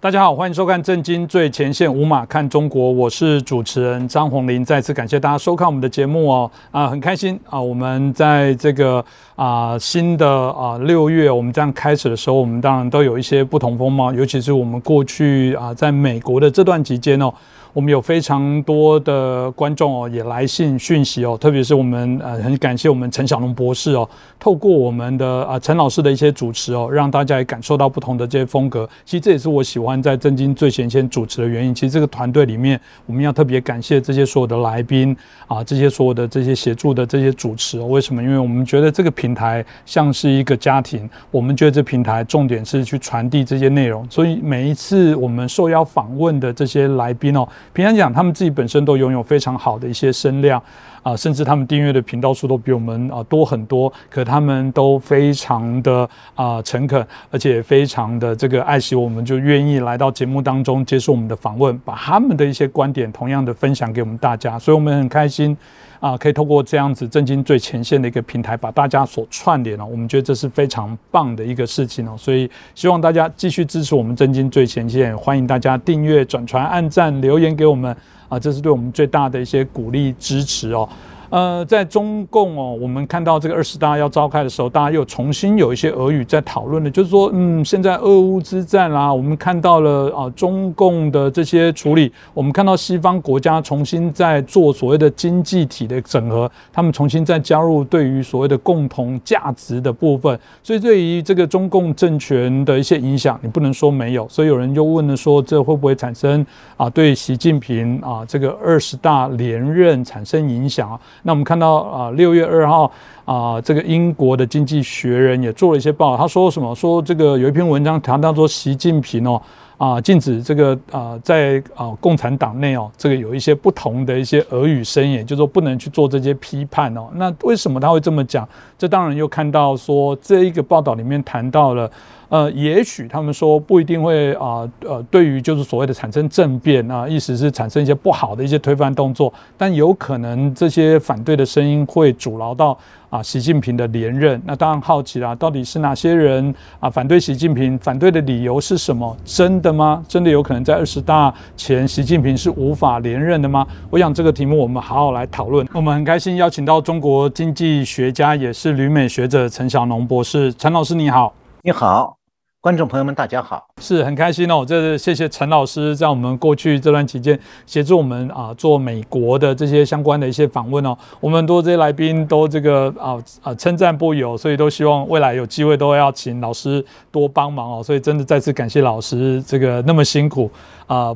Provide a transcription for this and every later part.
大家好，欢迎收看《震惊最前线》，无马看中国，我是主持人张宏林。再次感谢大家收看我们的节目哦，很开心啊！我们在这个新的6月，我们这样开始的时候，我们当然都有一些不同风貌，尤其是我们过去在美国的这段期间哦。我们有非常多的观众哦，也来信讯息哦，特别是我们很感谢我们陈小龙博士哦，透过我们的陈老师的一些主持哦，让大家也感受到不同的这些风格。其实这也是我喜欢在震惊最前线主持的原因。其实这个团队里面，我们要特别感谢这些所有的来宾这些所有的这些协助的这些主持哦。为什么？因为我们觉得这个平台像是一个家庭，我们觉得这平台重点是去传递这些内容，所以每一次我们受邀访问的这些来宾哦。平常讲，他们自己本身都拥有非常好的一些声量甚至他们订阅的频道数都比我们多很多。可他们都非常的诚恳，而且非常的这个爱惜我们，就愿意来到节目当中接受我们的访问，把他们的一些观点同样的分享给我们大家。所以我们很开心可以透过这样子震惊最前线的一个平台，把大家所串联我们觉得这是非常棒的一个事情所以希望大家继续支持我们震惊最前线，欢迎大家订阅、转传、按赞、留言给我们这是对我们最大的一些鼓励支持在中共我们看到这个20大要召开的时候，大家又重新有一些俄语在讨论的，就是说，现在俄乌之战啦，我们看到了中共的这些处理，我们看到西方国家重新在做所谓的经济体的整合，他们重新在加入对于所谓的共同价值的部分，所以对于这个中共政权的一些影响，你不能说没有。所以有人就问了说，这会不会产生对习近平这个20大连任产生影响那我们看到6月2号这个英国的经济学人也做了一些报道，他说什么？说这个有一篇文章谈到说，习近平禁止这个在共产党内这个有一些不同的一些俄语声音，也就是说不能去做这些批判那为什么他会这么讲？这当然又看到说这一个报道里面谈到了。也许他们说不一定会对于就是所谓的产生政变意思是产生一些不好的一些推翻动作，但有可能这些反对的声音会阻挠到习近平的连任。那当然好奇啦，到底是哪些人反对习近平？反对的理由是什么？真的吗？真的有可能在20大前，习近平是无法连任的吗？我想这个题目我们好好来讨论。我们很开心邀请到中国经济学家，也是旅美学者陈小农博士。陈老师你好。你好。观众朋友们，大家好，是很开心这是谢谢陈老师在我们过去这段期间协助我们做美国的这些相关的一些访问我们很多这些来宾都这个称赞不已所以都希望未来有机会都要请老师多帮忙所以真的再次感谢老师这个那么辛苦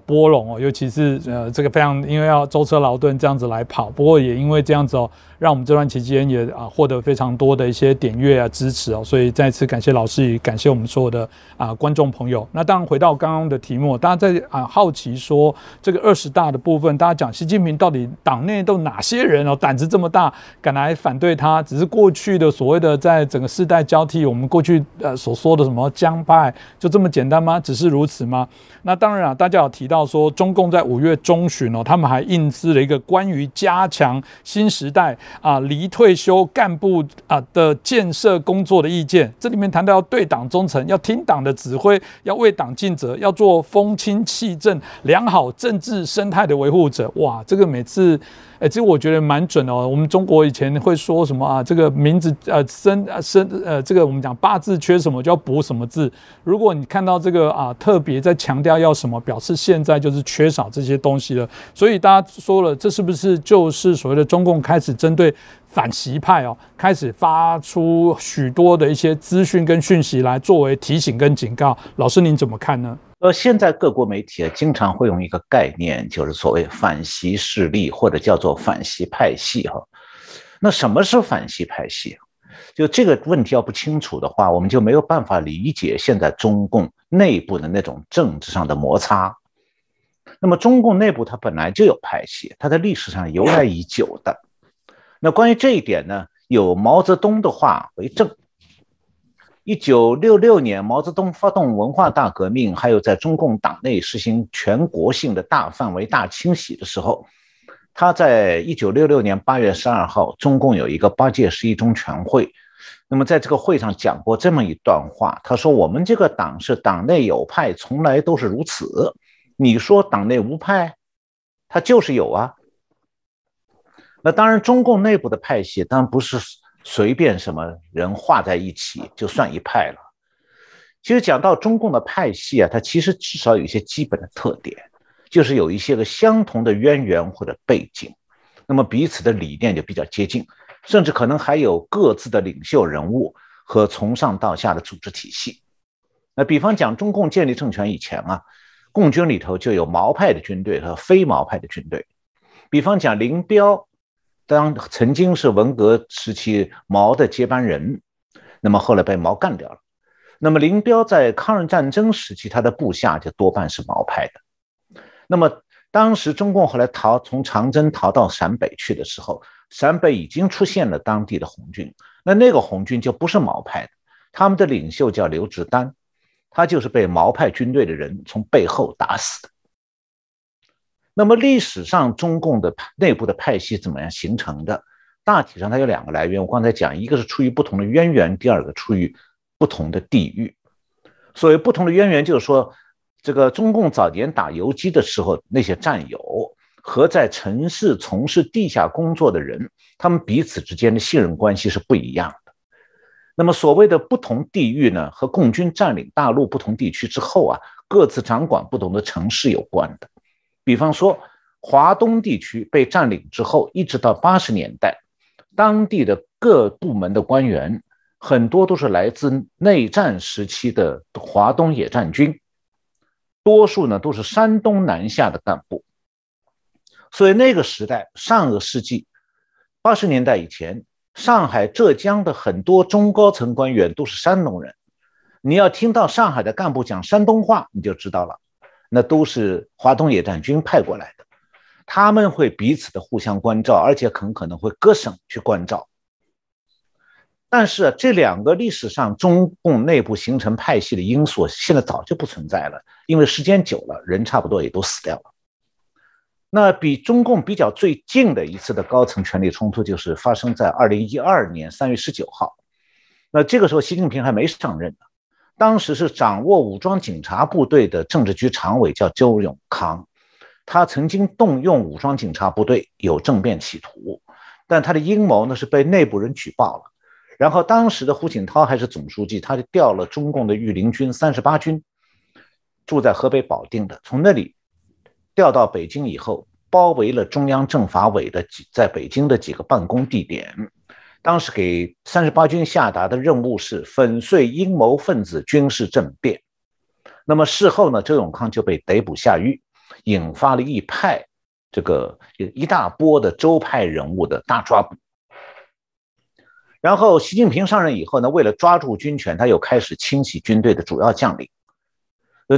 波龙尤其是这个非常因为要舟车劳顿这样子来跑，不过也因为这样子让我们这段期间也获得非常多的一些点阅支持所以再次感谢老师，也感谢我们所有的观众朋友。那当然回到刚刚的题目，大家在好奇说这个20大的部分，大家讲习近平到底党内都哪些人胆子这么大敢来反对他？只是过去的所谓的在整个世代交替，我们过去所说的什么江派就这么简单吗？只是如此吗？那当然大家有提到说中共在5月中旬他们还印制了一个关于加强新时代离退休干部的建设工作的意见，这里面谈到要对党忠诚，要听党的指挥，要为党尽责，要做风清气正、良好政治生态的维护者。哇，这个每次其实我觉得蛮准我们中国以前会说什么这个名字这个我们讲八字缺什么就要补什么字。如果你看到这个特别在强调要什么，表示现在就是缺少这些东西了。所以大家说了，这是不是就是所谓的中共开始针对反习派开始发出许多的一些资讯跟讯息来作为提醒跟警告？老师您怎么看呢？现在各国媒体经常会用一个概念，就是所谓反习势力，或者叫做反习派系那什么是反习派系？就这个问题要不清楚的话，我们就没有办法理解现在中共内部的那种政治上的摩擦。那么中共内部它本来就有派系，它在历史上由来已久的。那关于这一点呢，有毛泽东的话为证。1966年毛泽东发动文化大革命，还有在中共党内实行全国性的大范围大清洗的时候，他在1966年8月12号，中共有一个8届11中全会，那么在这个会上讲过这么一段话，他说我们这个党是党内有派，从来都是如此。你说党内无派，它就是有啊。那当然，中共内部的派系当然不是随便什么人画在一起就算一派了。其实讲到中共的派系啊，它其实至少有一些基本的特点，就是有一些个相同的渊源或者背景，那么彼此的理念就比较接近，甚至可能还有各自的领袖人物和从上到下的组织体系。那比方讲，中共建立政权以前啊，共军里头就有毛派的军队和非毛派的军队。比方讲，林彪曾经是文革时期毛的接班人，那么后来被毛干掉了。那么林彪在抗日战争时期，他的部下就多半是毛派的。那么当时中共后来从长征逃到陕北去的时候，陕北已经出现了当地的红军，那个红军就不是毛派的，他们的领袖叫刘志丹，他就是被毛派军队的人从背后打死的。那么历史上中共的内部的派系怎么样形成的？大体上它有两个来源，我刚才讲，一个是出于不同的渊源，第二个出于不同的地域。所谓不同的渊源，就是说这个中共早年打游击的时候，那些战友和在城市从事地下工作的人，他们彼此之间的信任关系是不一样的。那么所谓的不同地域呢，和共军占领大陆不同地区之后啊，各自掌管不同的城市有关的。比方说华东地区被占领之后，一直到80年代，当地的各部门的官员很多都是来自内战时期的华东野战军，多数呢都是山东南下的干部。所以那个时代，上个世纪80年代以前，上海、浙江的很多中高层官员都是山东人。你要听到上海的干部讲山东话，你就知道了，那都是华东野战军派过来的。他们会彼此的互相关照，而且很可能会各省去关照。但是这两个历史上中共内部形成派系的因素现在早就不存在了，因为时间久了，人差不多也都死掉了。那比中共比较最近的一次的高层权力冲突，就是发生在2012年3月19号。那这个时候习近平还没上任呢，当时是掌握武装警察部队的政治局常委叫周永康，他曾经动用武装警察部队有政变企图，但他的阴谋呢是被内部人举报了。然后当时的胡锦涛还是总书记，他就调了中共的御林军38军，住在河北保定的，从那里调到北京以后，包围了中央政法委的在北京的几个办公地点。当时给38军下达的任务是粉碎阴谋分子军事政变。那么事后呢，周永康就被逮捕下狱，引发了一大波的周派人物的大抓捕。然后习近平上任以后呢，为了抓住军权，他又开始清洗军队的主要将领。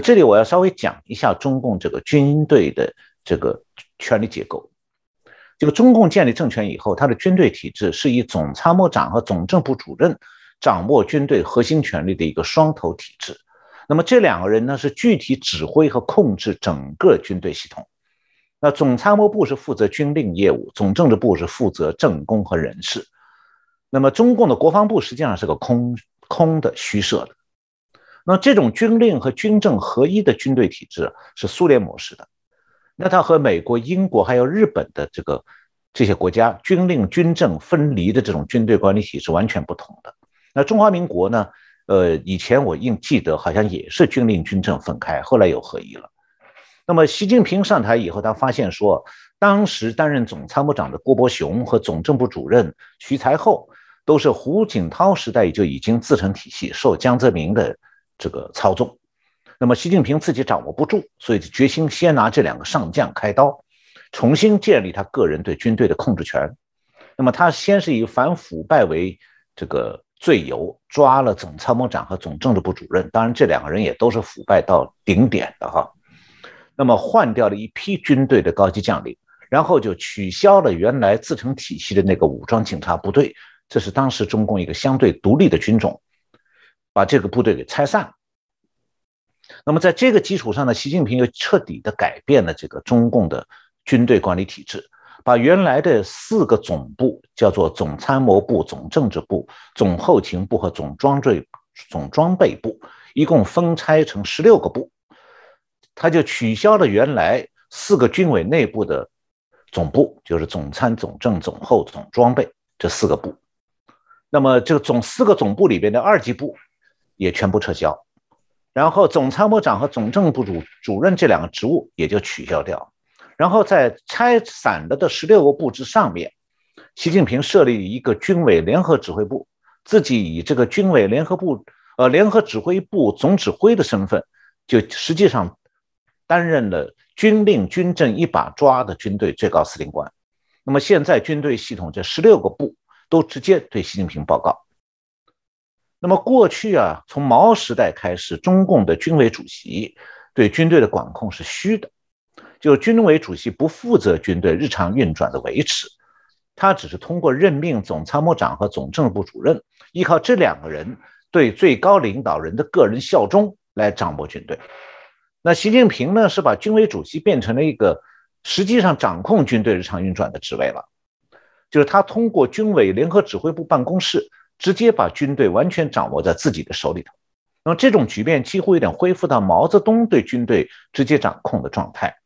这里我要稍微讲一下中共这个军队的这个权力结构。这个中共建立政权以后，他的军队体制是以总参谋长和总政部主任掌握军队核心权力的一个双头体制。那么这两个人呢，是具体指挥和控制整个军队系统。那总参谋部是负责军令业务，总政治部是负责政工和人事。那么中共的国防部实际上是个空的虚设的。那这种军令和军政合一的军队体制是苏联模式的，那它和美国、英国还有日本的这些国家军令军政分离的这种军队管理体制完全不同的。那中华民国呢，以前我记得好像也是军令军政分开，后来有合一了。那么习近平上台以后，他发现说，当时担任总参谋长的郭伯雄和总政部主任徐才厚都是胡锦涛时代就已经自成体系，受江泽民的这个操纵。那么习近平自己掌握不住，所以决心先拿这两个上将开刀，重新建立他个人对军队的控制权。那么他先是以反腐败为这个罪由，抓了总参谋长和总政治部主任，当然这两个人也都是腐败到顶点的哈。那么换掉了一批军队的高级将领，然后就取消了原来自成体系的那个武装警察部队，这是当时中共一个相对独立的军种，把这个部队给拆散了。那么在这个基础上呢，习近平又彻底的改变了这个中共的军队管理体制，把原来的4个总部，叫做总参谋部、总政治部、总后勤部和总装备部，一共分拆成16个部。他就取消了原来4个军委内部的总部，就是总参、总政、总后、总装备这4个部。那么这个4个总部里边的2级部也全部撤销，然后总参谋长和总政部主任这2个职务也就取消掉。然后在拆散了的16个部之上面，习近平设立一个军委联合指挥部，自己以这个军委联合指挥部总指挥的身份，就实际上担任了军令军政一把抓的军队最高司令官。那么现在军队系统这16个部都直接对习近平报告。那么过去啊，从毛时代开始，中共的军委主席对军队的管控是虚的，就军委主席不负责军队日常运转的维持，他只是通过任命总参谋长和总政治部主任，依靠这2个人对最高领导人的个人效忠来掌握军队。那习近平呢，是把军委主席变成了一个实际上掌控军队日常运转的职位了，就是他通过军委联合指挥部办公室直接把军队完全掌握在自己的手里头。那么这种局面几乎有点恢复到毛泽东对军队直接掌控的状态。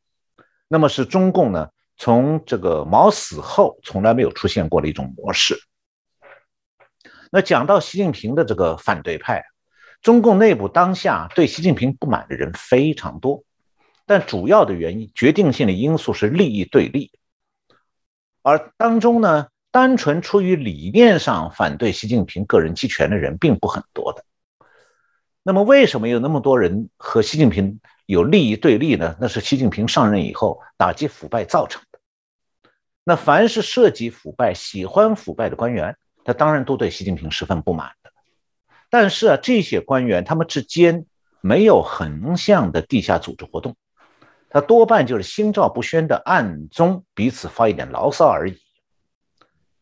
那么是中共呢，从这个毛死后从来没有出现过的一种模式。那讲到习近平的这个反对派，中共内部当下对习近平不满的人非常多，但主要的原因、决定性的因素是利益对立，而当中呢，单纯出于理念上反对习近平个人集权的人并不很多的。那么为什么有那么多人和习近平有利益对立呢？那是习近平上任以后打击腐败造成的。那凡是涉及腐败、喜欢腐败的官员，他当然都对习近平十分不满的。但是啊，这些官员他们之间没有横向的地下组织活动，他多半就是心照不宣的暗中彼此发一点牢骚而已。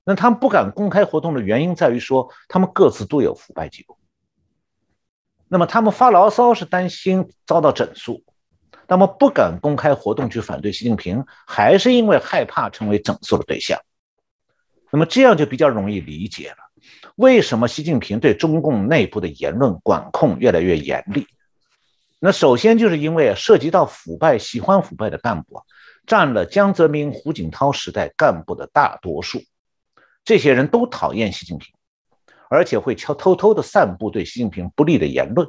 那他们不敢公开活动的原因在于说，他们各自都有腐败记录。那么他们发牢骚是担心遭到整肃，那么不敢公开活动去反对习近平，还是因为害怕成为整肃的对象。那么这样就比较容易理解了，为什么习近平对中共内部的言论管控越来越严厉。那首先就是因为涉及到腐败、喜欢腐败的干部占了江泽民、胡锦涛时代干部的大多数，这些人都讨厌习近平，而且会偷偷的散布对习近平不利的言论。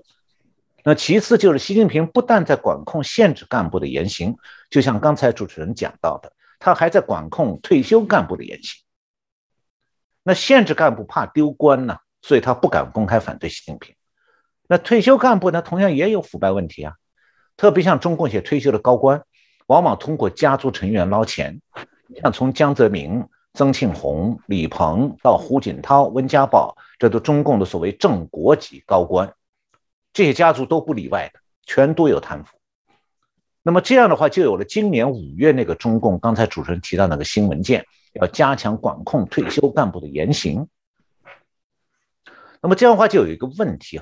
那其次就是习近平不但在管控限制干部的言行，就像刚才主持人讲到的，他还在管控退休干部的言行。那限制干部怕丢官呢，所以他不敢公开反对习近平。那退休干部呢，同样也有腐败问题啊，特别像中共一些退休的高官，往往通过家族成员捞钱，像从江泽民、曾庆红、李鹏到胡锦涛、温家宝，这都中共的所谓正国级高官，这些家族都不例外的，全都有贪腐。那么这样的话，就有了今年5月那个中共刚才主持人提到那个新文件，要加强管控退休干部的言行。那么这样的话就有一个问题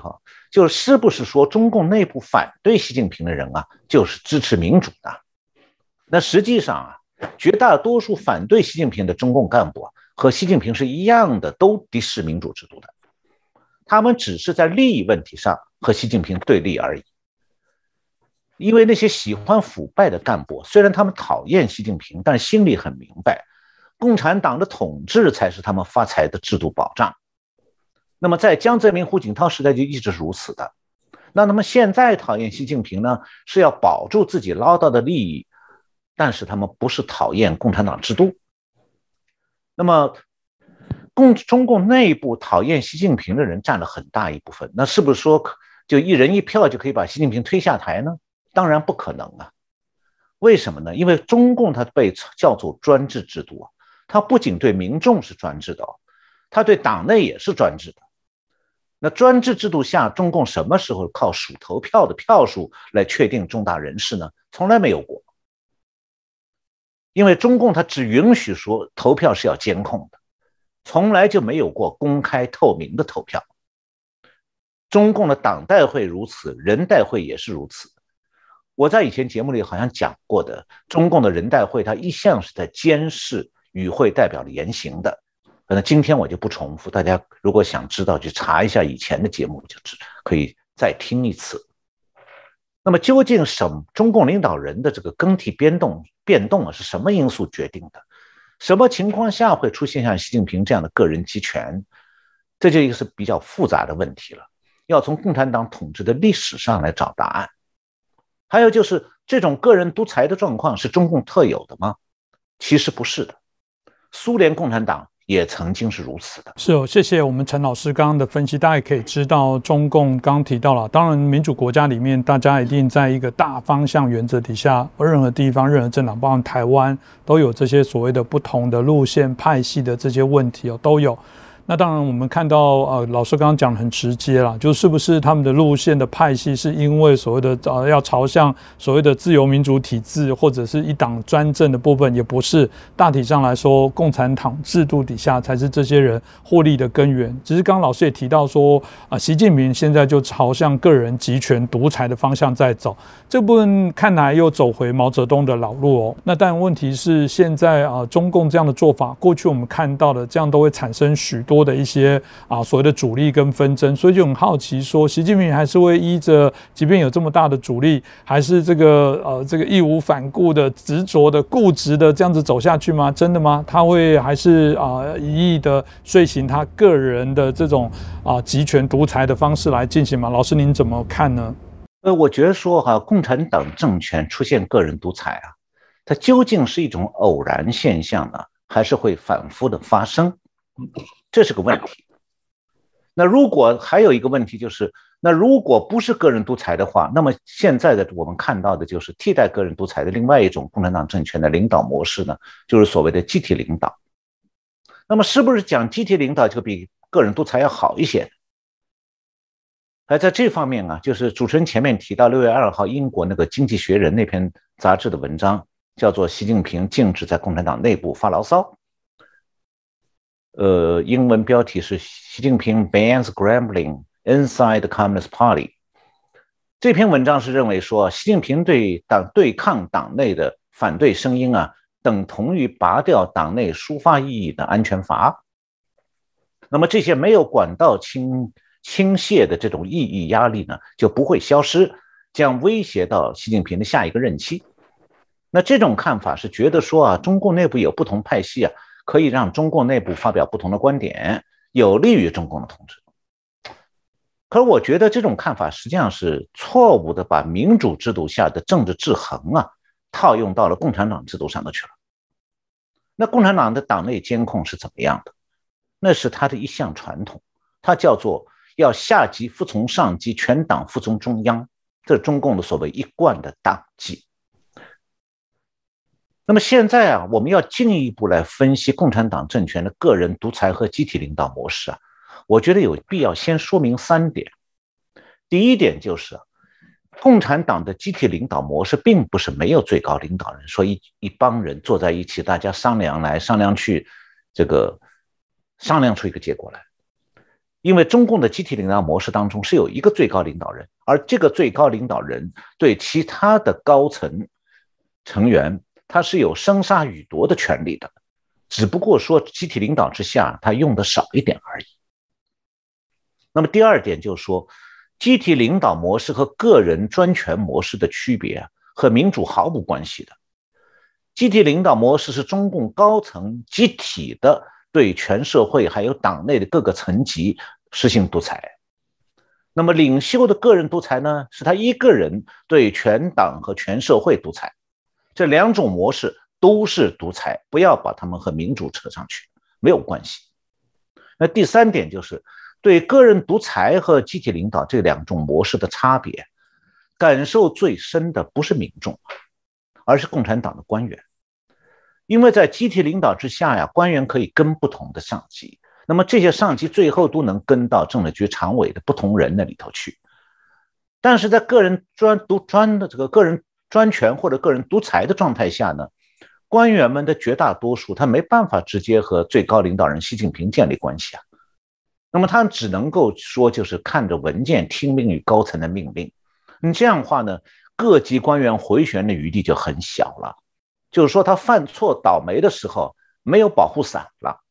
就是不是说中共内部反对习近平的人就是支持民主的？那实际上绝大多数反对习近平的中共干部和习近平是一样的，都敌视民主制度的，他们只是在利益问题上和习近平对立而已。因为那些喜欢腐败的干部，虽然他们讨厌习近平，但心里很明白，共产党的统治才是他们发财的制度保障。那么在江泽民、胡锦涛时代就一直是如此的。那么现在讨厌习近平呢，是要保住自己捞到的利益，但是他们不是讨厌共产党制度。那么中共内部讨厌习近平的人占了很大一部分，那是不是说就一人一票就可以把习近平推下台呢？当然不可能啊。为什么呢？因为中共它被叫做专制制度它不仅对民众是专制的它对党内也是专制的。那专制制度下，中共什么时候靠数投票的票数来确定重大人事呢？从来没有过。因为中共它只允许说投票是要监控的，从来就没有过公开透明的投票。中共的党代会如此，人代会也是如此。我在以前节目里好像讲过的，中共的人代会它一向是在监视与会代表的言行的。那今天我就不重复，大家如果想知道，去查一下以前的节目，就可以再听一次。那么究竟中共领导人的这个更替变动是什么因素决定的？什么情况下会出现像习近平这样的个人集权？这就一个是比较复杂的问题了，要从共产党统治的历史上来找答案。还有就是这种个人独裁的状况是中共特有的吗？其实不是的，苏联共产党也曾经是如此的。是哦，谢谢我们陈老师刚刚的分析，大家也可以知道，中共刚提到了，当然民主国家里面，大家一定在一个大方向原则底下，任何地方、任何政党，包括台湾，都有这些所谓的不同的路线、派系的这些问题哦，都有。那当然，我们看到老师刚刚讲得很直接啦，就是不是他们的路线的派系是因为所谓的要朝向所谓的自由民主体制或者是一党专政的部分，也不是。大体上来说，共产党制度底下才是这些人获利的根源。只是刚刚老师也提到说，习近平现在就朝向个人集权独裁的方向在走，这部分看来又走回毛泽东的老路哦。那但问题是，现在中共这样的做法，过去我们看到的这样都会产生许多的一些所谓的阻力跟纷争，所以就很好奇说，习近平还是会依着，即便有这么大的阻力，还是这个义无反顾的、执着的、固执的这样子走下去吗？真的吗？他会还是一意的遂行他个人的这种集权独裁的方式来进行吗？老师您怎么看呢？我觉得说共产党政权出现个人独裁它究竟是一种偶然现象呢，还是会反复的发生？这是个问题。那如果还有一个问题就是，那如果不是个人独裁的话，那么现在的我们看到的就是替代个人独裁的另外一种共产党政权的领导模式呢，就是所谓的集体领导。那么是不是讲集体领导就比个人独裁要好一些？而在这方面就是主持人前面提到6月2号英国那个《经济学人》那篇杂志的文章，叫做习近平禁止在共产党内部发牢骚。英文标题是习近平 bans grumbling inside the Communist Party。这篇文章是认为说，习近平对抗党内的反对声音等同于拔掉党内抒发意义的安全阀。那么这些没有管道倾泻的这种意义压力呢，就不会消失，将威胁到习近平的下一个任期。那这种看法是觉得说中共内部有不同派系可以让中共内部发表不同的观点，有利于中共的统治。可是我觉得这种看法实际上是错误的，把民主制度下的政治制衡套用到了共产党制度上头去了。那共产党的党内监控是怎么样的？那是他的一项传统，它叫做要下级服从上级，全党服从中央，这是中共的所谓一贯的党纪。那么现在我们要进一步来分析共产党政权的个人独裁和集体领导模式我觉得有必要先说明3点。第一点就是共产党的集体领导模式并不是没有最高领导人，说一帮人坐在一起，大家商量来商量去，商量出一个结果来。因为中共的集体领导模式当中是有一个最高领导人，而这个最高领导人对其他的高层成员他是有生杀予夺的权利的，只不过说集体领导之下他用的少一点而已。那么第二点就是说，集体领导模式和个人专权模式的区别和民主毫无关系的。集体领导模式是中共高层集体的对全社会还有党内的各个层级实行独裁，那么领袖的个人独裁呢，是他一个人对全党和全社会独裁。这2种模式都是独裁，不要把它们和民主扯上去，没有关系。那第3点就是对个人独裁和集体领导这2种模式的差别，感受最深的不是民众，而是共产党的官员。因为在集体领导之下官员可以跟不同的上级，那么这些上级最后都能跟到政治局常委的不同人那里头去。但是在个人专权或者个人独裁的状态下呢，官员们的绝大多数他没办法直接和最高领导人习近平建立关系那么他只能够说就是看着文件听命于高层的命令。这样的话呢，各级官员回旋的余地就很小了。就是说他犯错倒霉的时候，没有保护伞了。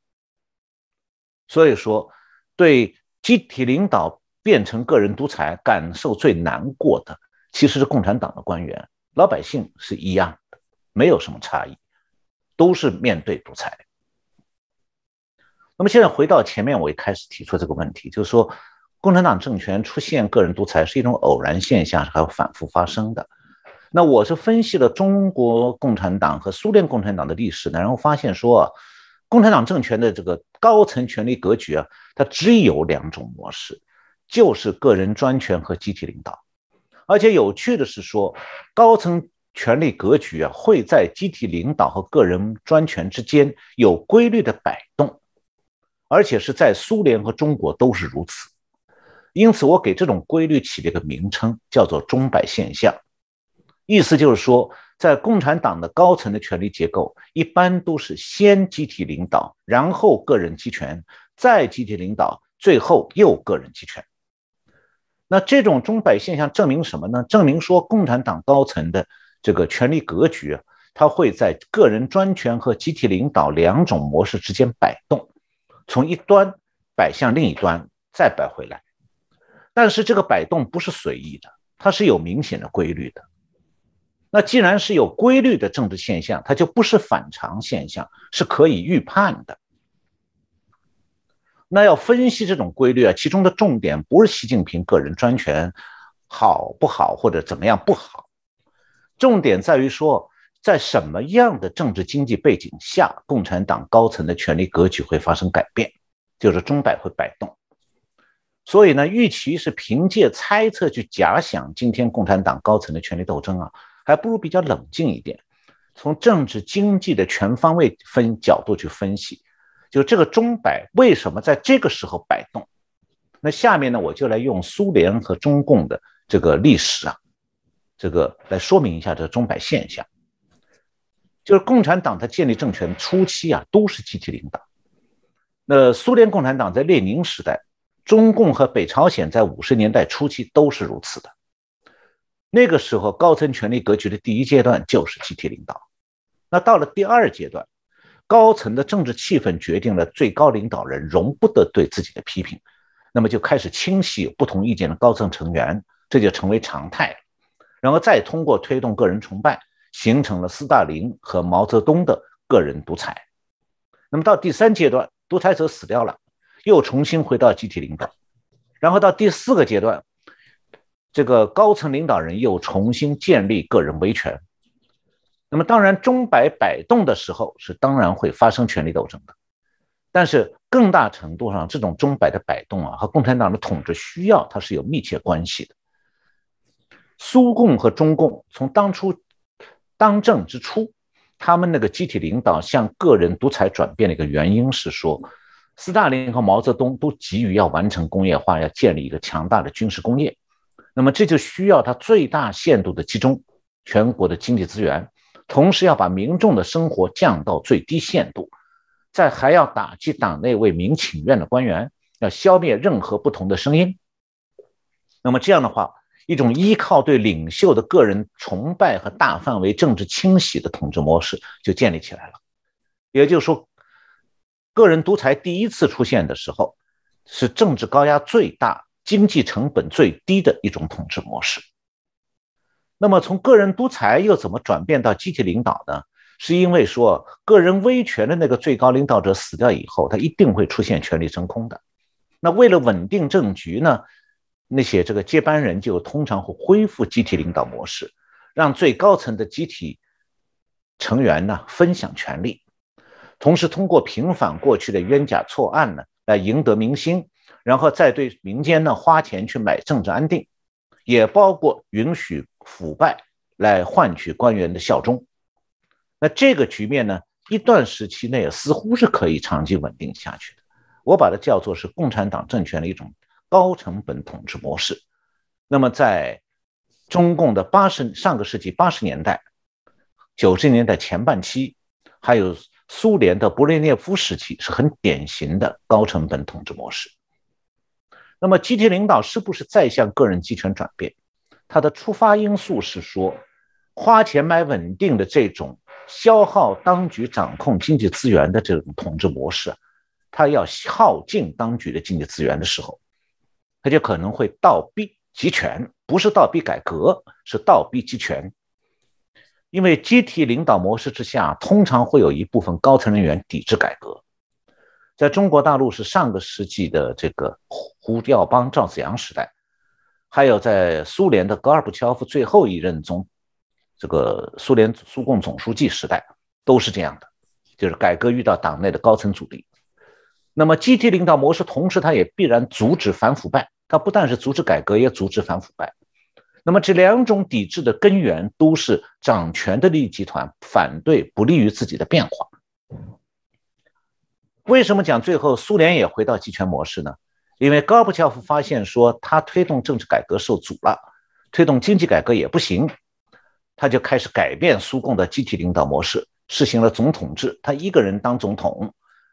所以说，对集体领导变成个人独裁感受最难过的，其实是共产党的官员，老百姓是一样的，没有什么差异，都是面对独裁。那么现在回到前面我一开始提出这个问题，就是说共产党政权出现个人独裁是一种偶然现象，还有反复发生的。那我是分析了中国共产党和苏联共产党的历史呢，然后发现说，共产党政权的这个高层权力格局它只有两种模式，就是个人专权和集体领导。而且有趣的是说，高层权力格局会在集体领导和个人专权之间有规律的摆动，而且是在苏联和中国都是如此。因此我给这种规律起了一个名称，叫做钟摆现象。意思就是说，在共产党的高层的权力结构一般都是先集体领导，然后个人集权，再集体领导，最后又个人集权。那这种钟摆现象证明什么呢？证明说共产党高层的这个权力格局它会在个人专权和集体领导两种模式之间摆动，从一端摆向另一端，再摆回来。但是这个摆动不是随意的，它是有明显的规律的。那既然是有规律的政治现象，它就不是反常现象，是可以预判的。那要分析这种规律其中的重点不是习近平个人专权好不好或者怎么样不好，重点在于说，在什么样的政治经济背景下，共产党高层的权力格局会发生改变，就是钟摆会摆动。所以呢，与其是凭借猜测去假想今天共产党高层的权力斗争还不如比较冷静一点，从政治经济的全方位角度去分析，就这个钟摆为什么在这个时候摆动。那下面呢，我就来用苏联和中共的这个历史这个来说明一下这个钟摆现象。就是共产党它建立政权初期都是集体领导。那苏联共产党在列宁时代，中共和北朝鲜在50年代初期都是如此的。那个时候高层权力格局的第一阶段就是集体领导。那到了第二阶段，高层的政治气氛决定了最高领导人容不得对自己的批评，那么就开始清洗有不同意见的高层成员，这就成为常态了。然后再通过推动个人崇拜，形成了斯大林和毛泽东的个人独裁。那么到第三阶段，独裁者死掉了，又重新回到集体领导。然后到第4个阶段，这个高层领导人又重新建立个人威权。那么当然钟摆摆动的时候是当然会发生权力斗争的，但是更大程度上这种钟摆的摆动和共产党的统治需要它是有密切关系的。苏共和中共从当政之初，他们那个集体领导向个人独裁转变的一个原因是说，斯大林和毛泽东都急于要完成工业化，要建立一个强大的军事工业。那么这就需要他最大限度的集中全国的经济资源，同时要把民众的生活降到最低限度，再还要打击党内为民请愿的官员，要消灭任何不同的声音。那么这样的话，一种依靠对领袖的个人崇拜和大范围政治清洗的统治模式就建立起来了。也就是说，个人独裁第一次出现的时候，是政治高压最大、经济成本最低的一种统治模式。那么从个人独裁又怎么转变到集体领导呢？是因为说个人威权的那个最高领导者死掉以后，他一定会出现权力真空的。那为了稳定政局呢，那些这个接班人就通常会恢复集体领导模式，让最高层的集体成员呢分享权力，同时通过平反过去的冤假错案呢来赢得民心，然后再对民间呢花钱去买政治安定，也包括允许腐败来换取官员的效忠。那这个局面呢，一段时期内似乎是可以长期稳定下去的。我把它叫做是共产党政权的一种高成本统治模式。那么在中共的上个世纪80年代、90年代前半期，还有苏联的勃列涅夫时期，是很典型的高成本统治模式。那么集体领导是不是再向个人集权转变？它的出发因素是说，花钱买稳定的这种消耗当局掌控经济资源的这种统治模式，它要耗尽当局的经济资源的时候，它就可能会倒逼集权，不是倒逼改革，是倒逼集权。因为集体领导模式之下，通常会有一部分高层人员抵制改革。在中国大陆是上个世纪的这个胡耀邦、赵紫阳时代，还有在苏联的戈尔巴乔夫最后一任这个苏共总书记时代，都是这样的，就是改革遇到党内的高层阻力。那么集体领导模式同时它也必然阻止反腐败，它不但是阻止改革，也阻止反腐败。那么这两种抵制的根源都是掌权的利益集团反对不利于自己的变化。为什么讲最后苏联也回到集权模式呢？因为戈尔巴乔夫发现说他推动政治改革受阻了，推动经济改革也不行，他就开始改变苏共的集体领导模式，实行了总统制，他一个人当总统，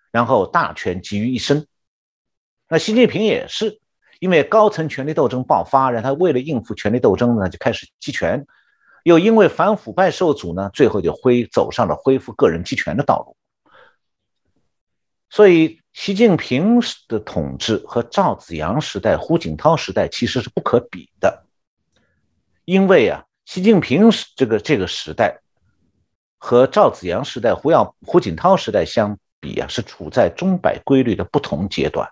然后大权集于一身。那习近平也是因为高层权力斗争爆发，然后他为了应付权力斗争呢，就开始集权，又因为反腐败受阻呢，最后就走上了恢复个人集权的道路。所以习近平的统治和赵紫阳时代、胡锦涛时代其实是不可比的，因为习近平这个时代和赵紫阳时代、胡锦涛时代相比是处在钟摆规律的不同阶段。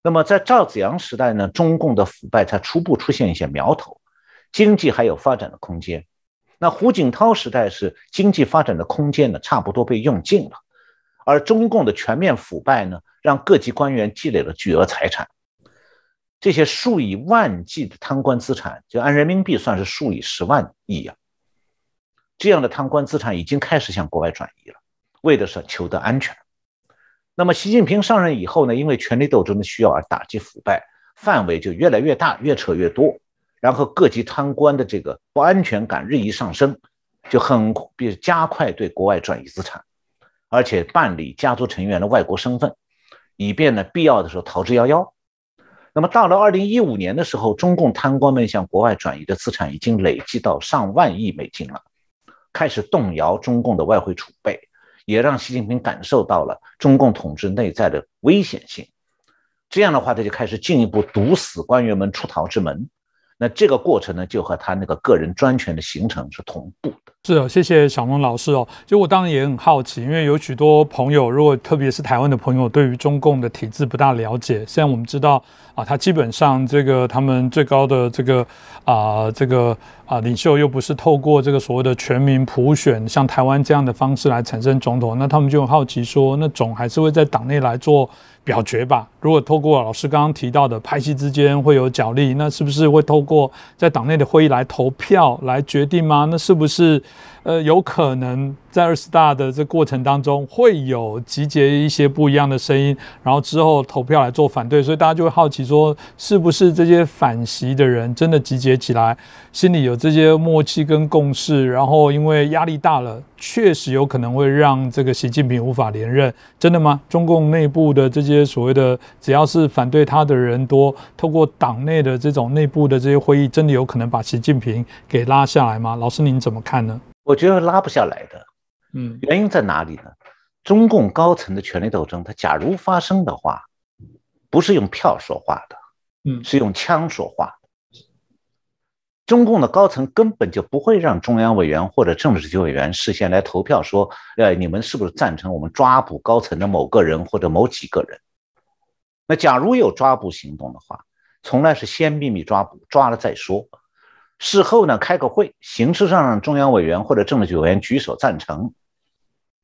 那么在赵紫阳时代呢，中共的腐败才初步出现一些苗头，经济还有发展的空间。那胡锦涛时代是经济发展的空间呢，差不多被用尽了。而中共的全面腐败呢，让各级官员积累了巨额财产，这些数以万计的贪官资产，就按人民币算是数以10万亿这样的贪官资产已经开始向国外转移了，为的是求得安全。那么习近平上任以后呢，因为权力斗争的需要而打击腐败，范围就越来越大，越扯越多，然后各级贪官的这个不安全感日益上升，就加快对国外转移资产。而且办理家族成员的外国身份，以便呢必要的时候逃之夭夭。那么到了2015年的时候，中共贪官们向国外转移的资产已经累计到上万亿美金了，开始动摇中共的外汇储备，也让习近平感受到了中共统治内在的危险性。这样的话，他就开始进一步堵死官员们出逃之门。那这个过程呢，就和他那个个人专权的形成是同步的。是谢谢小龙老师就我当然也很好奇，因为有许多朋友，如果特别是台湾的朋友，对于中共的体制不大了解。虽然我们知道他基本上他们最高的领袖又不是透过这个所谓的全民普选，像台湾这样的方式来产生总统，那他们就很好奇说，那总还是会在党内来做表决吧？如果透过老师刚刚提到的派系之间会有角力，那是不是会透过在党内的会议来投票来决定吗？那是不是有可能在20大的这过程当中会有集结一些不一样的声音，然后之后投票来做反对？所以大家就会好奇说，是不是这些反习的人真的集结起来，心里有这些默契跟共识，然后因为压力大了，确实有可能会让这个习近平无法连任？真的吗？中共内部的这些所谓的只要是反对他的人多，透过党内的这种内部的这些会议，真的有可能把习近平给拉下来吗？老师您怎么看呢？我觉得拉不下来的。原因在哪里呢？中共高层的权力斗争，它假如发生的话，不是用票说话的，是用枪说话的。中共的高层根本就不会让中央委员或者政治局委员事先来投票说，你们是不是赞成我们抓捕高层的某个人或者某几个人？那假如有抓捕行动的话，从来是先秘密抓捕，抓了再说。事后呢，开个会，形式上让中央委员或者政治局委员举手赞成。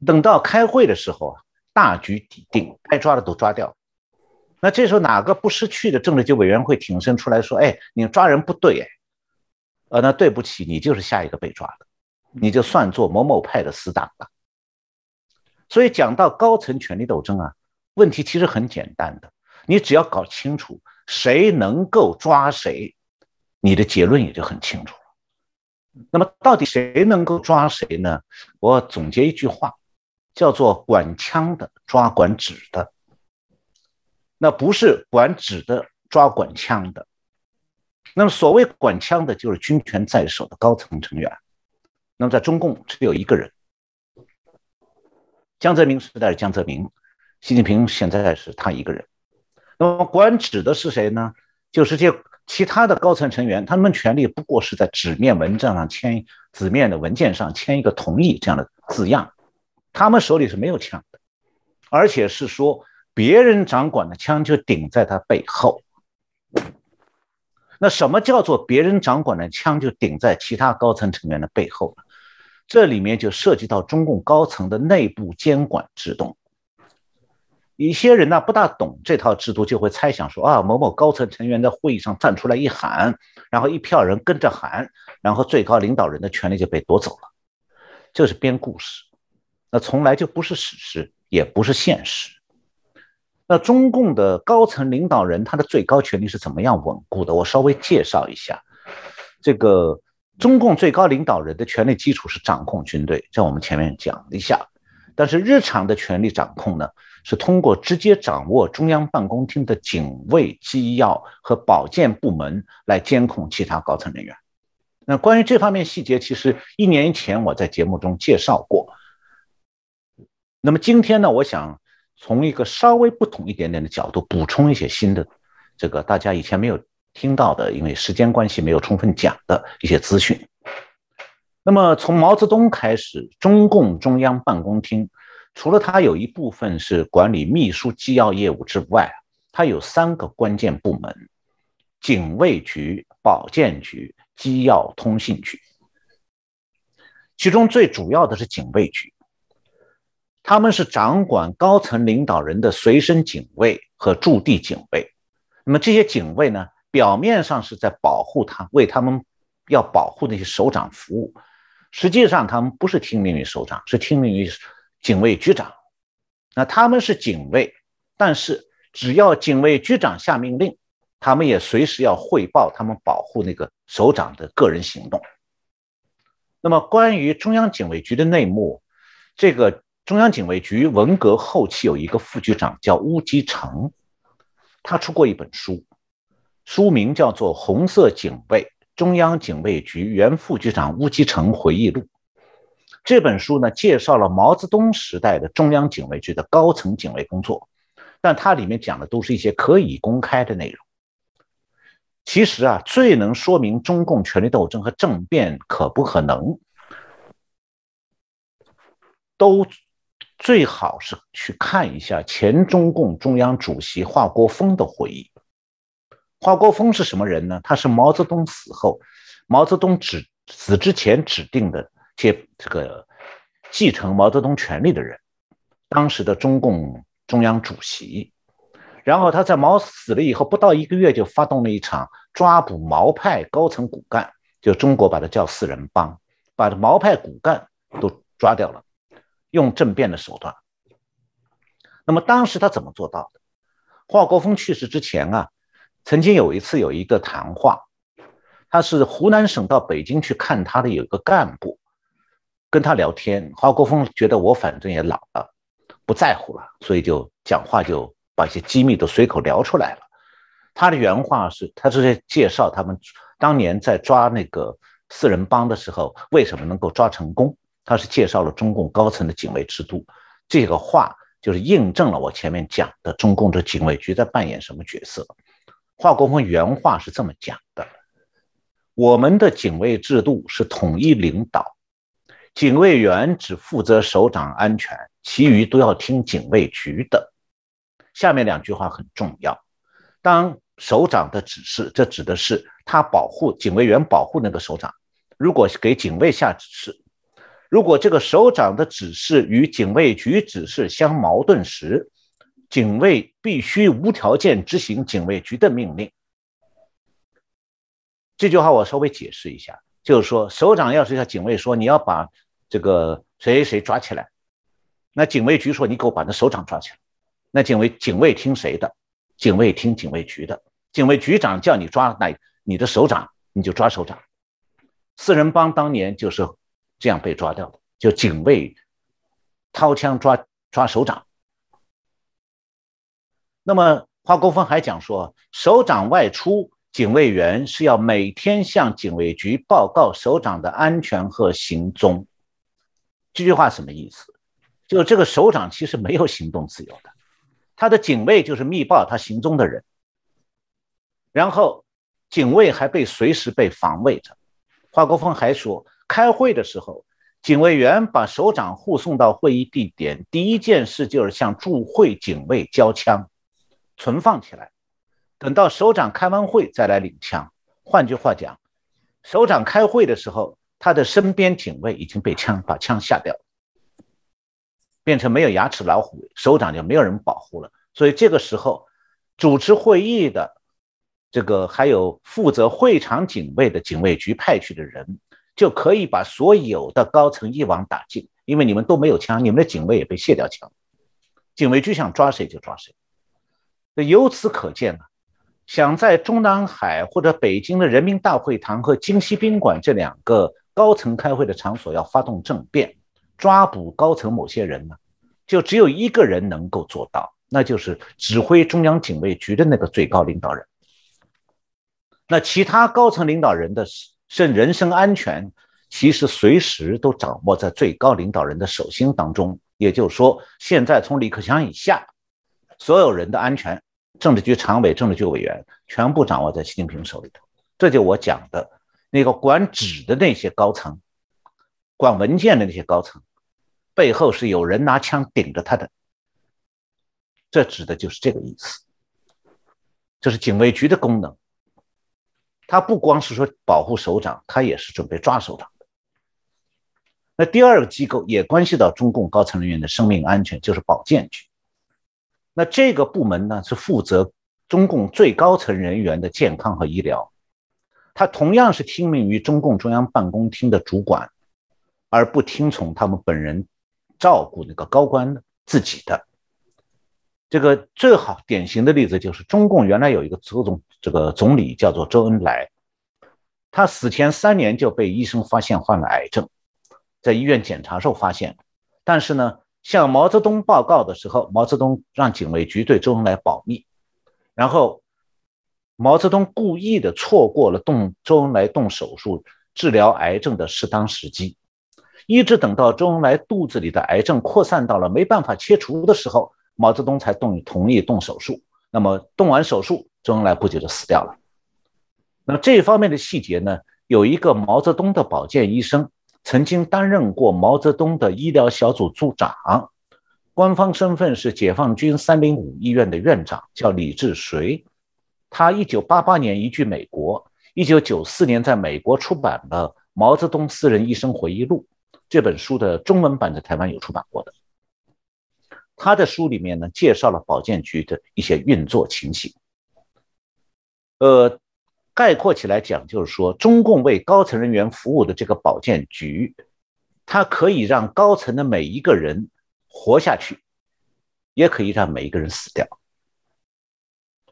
等到开会的时候，大局已定，该抓的都抓掉。那这时候哪个不识趣的政治局委员会挺身出来说，你抓人不对，那对不起，你就是下一个被抓的，你就算作某某派的死党了。所以讲到高层权力斗争问题其实很简单的，你只要搞清楚谁能够抓谁，你的结论也就很清楚了。那么到底谁能够抓谁呢？我总结一句话，叫做管枪的抓管指的，那不是管指的抓管枪的。那么所谓管枪的，就是军权在手的高层成员。那么在中共只有一个人，江泽民时代是江泽民，习近平现在是他一个人。那么官指的是谁呢？就是这其他的高层成员，他们权力不过是在纸面文件上纸面的文件上签一个同意这样的字样，他们手里是没有枪的，而且是说别人掌管的枪就顶在他背后。那什么叫做别人掌管的枪就顶在其他高层成员的背后呢？这里面就涉及到中共高层的内部监管制度。一些人呢不大懂这套制度，就会猜想说某某高层成员在会议上站出来一喊，然后一票人跟着喊，然后最高领导人的权力就被夺走了。这是编故事，那从来就不是史实，也不是现实。那中共的高层领导人他的最高权力是怎么样稳固的？我稍微介绍一下。这个中共最高领导人的权力基础是掌控军队，这我们前面讲了一下。但是日常的权力掌控呢，是通过直接掌握中央办公厅的警卫、机要和保健部门来监控其他高层人员。那关于这方面细节，其实1年前我在节目中介绍过。那么今天呢，我想从一个稍微不同一点点的角度补充一些新的，这个大家以前没有听到的，因为时间关系没有充分讲的一些资讯。那么从毛泽东开始，中共中央办公厅除了它有一部分是管理秘书机要业务之外，它有3个关键部门：警卫局、保健局、机要通信局。其中最主要的是警卫局，他们是掌管高层领导人的随身警卫和驻地警卫。那么这些警卫呢，表面上是在保护他，为他们要保护那些首长服务，实际上他们不是听命于首长，是听命于警卫局长。那他们是警卫，但是只要警卫局长下命令，他们也随时要汇报他们保护那个首长的个人行动。那么关于中央警卫局的内幕，这个中央警卫局文革后期有一个副局长叫乌基成，他出过一本书，书名叫做《红色警卫：中央警卫局原副局长乌基成回忆录》。这本书呢，介绍了毛泽东时代的中央警卫局的高层警卫工作，但它里面讲的都是一些可以公开的内容。其实最能说明中共权力斗争和政变可不可能，都最好是去看一下前中共中央主席华国锋的回忆。华国锋是什么人呢？他是毛泽东死后，毛泽东死之前指定的这个继承毛泽东权力的人，当时的中共中央主席。然后他在毛死了以后不到1个月就发动了一场抓捕毛派高层骨干，就中国把它叫四人帮，把毛派骨干都抓掉了，用政变的手段。那么当时他怎么做到的？华国锋去世之前曾经有一次有一个谈话，他是湖南省到北京去看他的有一个干部，跟他聊天，华国锋觉得我反正也老了，不在乎了，所以就讲话就把一些机密都随口聊出来了。他的原话是，他是在介绍他们当年在抓那个四人帮的时候为什么能够抓成功，他是介绍了中共高层的警卫制度。这个话就是印证了我前面讲的中共的警卫局在扮演什么角色。华国锋原话是这么讲的：我们的警卫制度是统一领导，警卫员只负责首长安全，其余都要听警卫局的。下面2句话很重要，当首长的指示，这指的是他保护警卫员保护那个首长，如果给警卫下指示，如果这个首长的指示与警卫局指示相矛盾时，警卫必须无条件执行警卫局的命令。这句话我稍微解释一下，就是说首长要是向警卫说你要把这个谁谁抓起来，那警卫局说你给我把那首长抓起来，那警卫听谁的？警卫听警卫局的。警卫局长叫你抓你的首长，你就抓首长。四人帮当年就是这样被抓掉的，就警卫掏枪抓首长。那么华国锋还讲说，首长外出，警卫员是要每天向警卫局报告首长的安全和行踪。这句话什么意思？就这个首长其实没有行动自由的，他的警卫就是密报他行踪的人，然后警卫还随时被防卫着。华国锋还说，开会的时候，警卫员把首长护送到会议地点，第一件事就是向驻会警卫交枪，存放起来，等到首长开完会再来领枪。换句话讲，首长开会的时候，他的身边警卫已经把枪下掉了，变成没有牙齿老虎，首长就没有人保护了。所以这个时候，主持会议的还有负责会场警卫的警卫局派去的人，就可以把所有的高层一网打尽，因为你们都没有枪，你们的警卫也被卸掉枪，警卫局想抓谁就抓谁。由此可见想在中南海或者北京的人民大会堂和京西宾馆这2个高层开会的场所要发动政变，抓捕高层某些人就只有一个人能够做到，那就是指挥中央警卫局的那个最高领导人。那其他高层领导人的人身安全，其实随时都掌握在最高领导人的手心当中。也就是说，现在从李克强以下，所有人的安全，政治局常委、政治局委员全部掌握在习近平手里头。这就我讲的那个管纸的那些高层，管文件的那些高层，背后是有人拿枪顶着他的。这指的就是这个意思。这是警卫局的功能。他不光是说保护首长，他也是准备抓首长的。那第2个机构也关系到中共高层人员的生命安全，就是保健局。那这个部门呢，是负责中共最高层人员的健康和医疗，他同样是听命于中共中央办公厅的主管，而不听从他们本人照顾那个高官自己的。这个最好典型的例子就是中共原来有一个总理叫做周恩来，他死前3年就被医生发现患了癌症，在医院检查时候发现，但是呢，向毛泽东报告的时候，毛泽东让警卫局对周恩来保密，然后毛泽东故意的错过了周恩来动手术治疗癌症的适当时机，一直等到周恩来肚子里的癌症扩散到了没办法切除的时候，毛泽东才同意动手术。那么动完手术，周恩来不久就死掉了。那么这方面的细节呢，有一个毛泽东的保健医生，曾经担任过毛泽东的医疗小组组长，官方身份是解放军305医院的院长，叫李志绥。他1988年移居美国，1994年在美国出版了《毛泽东私人医生回忆录》，这本书的中文版在台湾有出版过的。他的书里面呢，介绍了保健局的一些运作情形。概括起来讲，就是说，中共为高层人员服务的这个保健局，它可以让高层的每一个人活下去，也可以让每一个人死掉。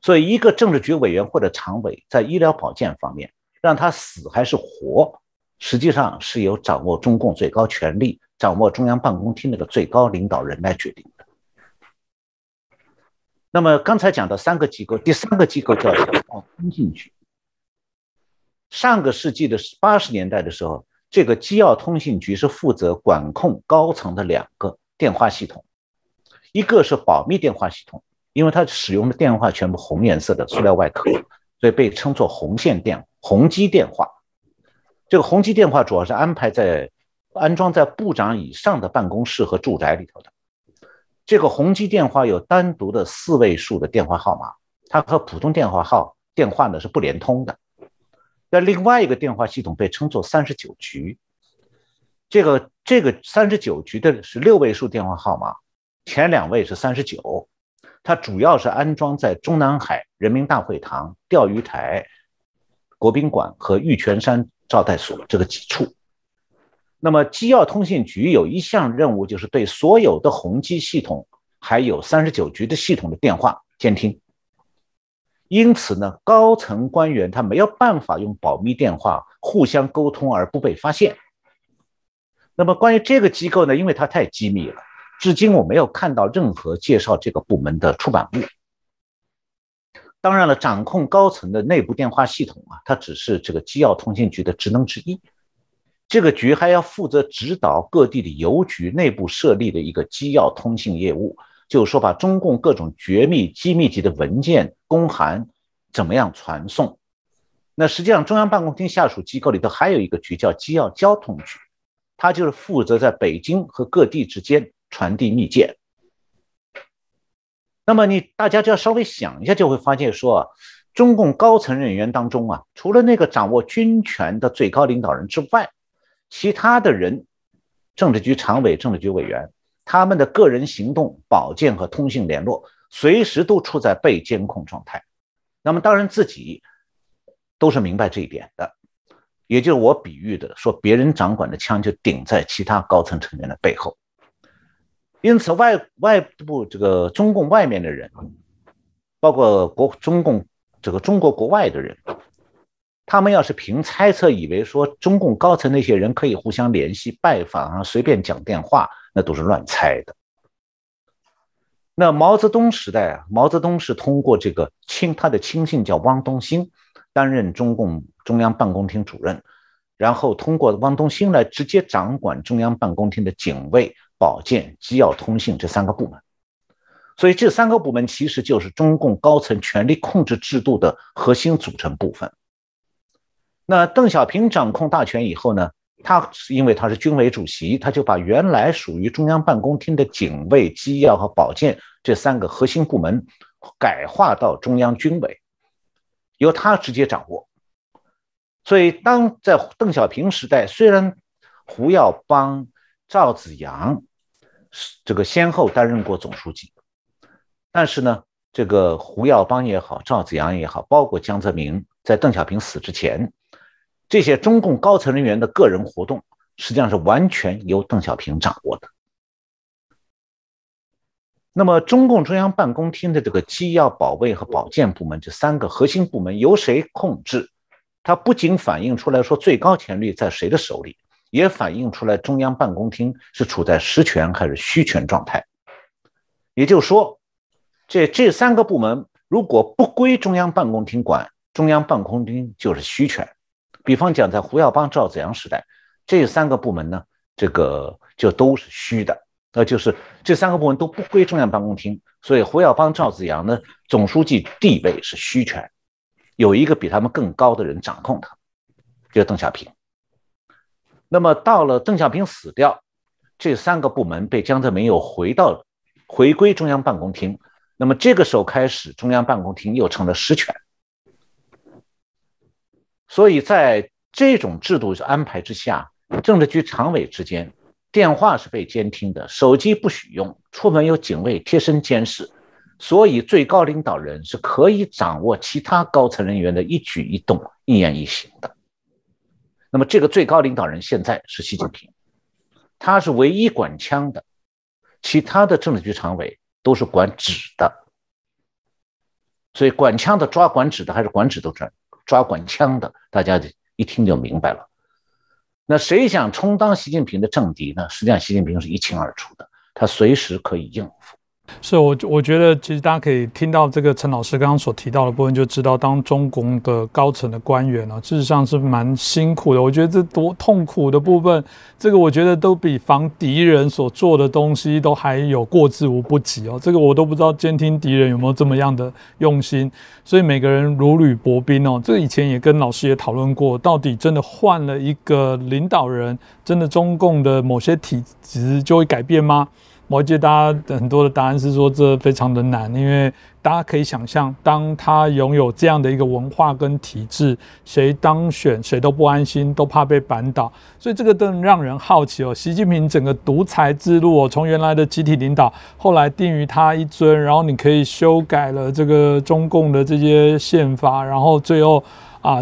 所以，一个政治局委员或者常委在医疗保健方面，让他死还是活，实际上是由掌握中共最高权力、掌握中央办公厅那个最高领导人来决定的。那么刚才讲到3个机构，第3个机构叫通信局。上个世纪的80年代的时候，这个机要通信局是负责管控高层的2个电话系统，一个是保密电话系统，因为它使用的电话全部红颜色的塑料外壳，所以被称作红基电话。这个红基电话主要是安装在部长以上的办公室和住宅里头的。这个红基电话有单独的4位数的电话号码，它和普通电话呢是不连通的。那另外一个电话系统被称作39局，这个39局的是6位数电话号码，前2位是39，它主要是安装在中南海、人民大会堂、钓鱼台、国宾馆和玉泉山招待所这个几处。那么机要通信局有一项任务，就是对所有的红基系统还有39局的系统的电话监听。因此呢，高层官员他没有办法用保密电话互相沟通而不被发现。那么关于这个机构呢，因为它太机密了，至今我没有看到任何介绍这个部门的出版物。当然了，掌控高层的内部电话系统啊，它只是这个机要通信局的职能之一。这个局还要负责指导各地的邮局内部设立的一个机要通信业务，就是说把中共各种绝密、机密级的文件、公函怎么样传送。那实际上，中央办公厅下属机构里头还有一个局叫机要交通局，它就是负责在北京和各地之间传递密件。那么大家就要稍微想一下，就会发现说，中共高层人员当中啊，除了那个掌握军权的最高领导人之外，其他的人，政治局常委、政治局委员，他们的个人行动、保健和通信联络，随时都处在被监控状态。那么当然自己都是明白这一点的，也就是我比喻的说，别人掌管的枪就顶在其他高层成员的背后。因此外部这个中共外面的人，包括中国国外的人，他们要是凭猜测以为说中共高层那些人可以互相联系、拜访啊、随便讲电话，那都是乱猜的。那毛泽东时代啊，毛泽东是通过他的亲信叫汪东兴担任中共中央办公厅主任，然后通过汪东兴来直接掌管中央办公厅的警卫、保健、机要通信这3个部门。所以这3个部门其实就是中共高层权力控制制度的核心组成部分。那邓小平掌控大权以后呢，因为他是军委主席，他就把原来属于中央办公厅的警卫、机要和保健这3个核心部门改划到中央军委，由他直接掌握。所以当在邓小平时代，虽然胡耀邦、赵紫阳先后担任过总书记，但是呢，这个胡耀邦也好，赵紫阳也好，包括江泽民，在邓小平死之前，这些中共高层人员的个人活动实际上是完全由邓小平掌握的。那么中共中央办公厅的这个机要、保卫和保健部门这3个核心部门由谁控制，它不仅反映出来说最高权力在谁的手里，也反映出来中央办公厅是处在实权还是虚权状态。也就是说，这3个部门如果不归中央办公厅管，中央办公厅就是虚权。比方讲，在胡耀邦、赵紫阳时代，这3个部门呢，就都是虚的，就是这3个部门都不归中央办公厅，所以胡耀邦、赵紫阳呢，总书记地位是虚权，有一个比他们更高的人掌控他，就是邓小平。那么到了邓小平死掉，这3个部门被江泽民又回归中央办公厅，那么这个时候开始，中央办公厅又成了实权。所以在这种制度安排之下，政治局常委之间电话是被监听的，手机不许用，出门有警卫贴身监视，所以最高领导人是可以掌握其他高层人员的一举一动、一言一行的。那么这个最高领导人现在是习近平，他是唯一管枪的，其他的政治局常委都是管纸的。所以管枪的抓管纸的，还是管纸的抓管枪的，大家一听就明白了。那谁想充当习近平的政敌呢？实际上习近平是一清二楚的，他随时可以应付。是我觉得其实大家可以听到这个陈老师刚刚所提到的部分，就知道当中共的高层的官员啊，事实上是蛮辛苦的。我觉得这多痛苦的部分，这个我觉得都比防敌人所做的东西都还有过之无不及哦。这个我都不知道监听敌人有没有这么样的用心，所以每个人如履薄冰哦。这个以前也跟老师也讨论过，到底真的换了一个领导人，真的中共的某些体制就会改变吗？我记得大家很多的答案是说这非常的难，因为大家可以想象，当他拥有这样的一个文化跟体制，谁当选谁都不安心，都怕被扳倒，所以这个更让人好奇哦。习近平整个独裁之路哦，从原来的集体领导，后来定于他一尊，然后你可以修改了这个中共的这些宪法，然后最后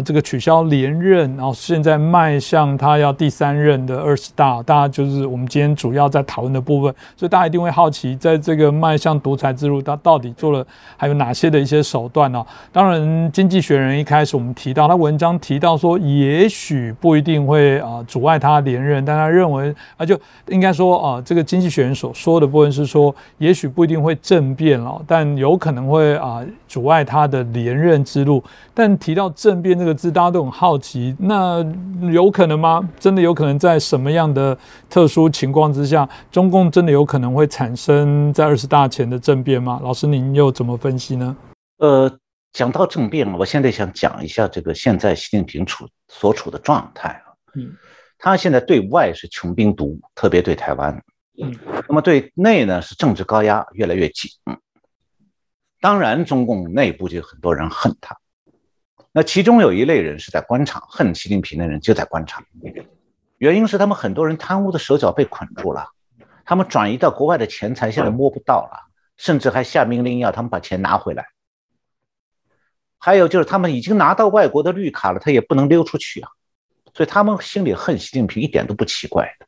这个取消连任，然后现在迈向他要第3任的20大，大家就是我们今天主要在讨论的部分，所以大家一定会好奇，在这个迈向独裁之路，他到底做了还有哪些的一些手段呢？当然，《经济学人》一开始我们提到，他文章提到说，也许不一定会阻碍他连任，但他认为就应该说这个《经济学人》所说的部分是说，也许不一定会政变了，但有可能会阻碍他的连任之路。但提到政变这个字，大家都很好奇，那有可能吗？真的有可能在什么样的特殊情况之下，中共真的有可能会产生在20大前的政变吗？老师，您又怎么分析呢？讲到政变，我现在想讲一下这个现在习近平所处的状态。他现在对外是穷兵黩，特别对台湾。那么对内呢是政治高压越来越紧。当然，中共内部就有很多人恨他。那其中有一类人是在官场，恨习近平的人就在官场。原因是他们很多人贪污的手脚被捆住了，他们转移到国外的钱财现在摸不到了，甚至还下命令要他们把钱拿回来。还有就是他们已经拿到外国的绿卡了，他也不能溜出去啊，所以他们心里恨习近平一点都不奇怪的。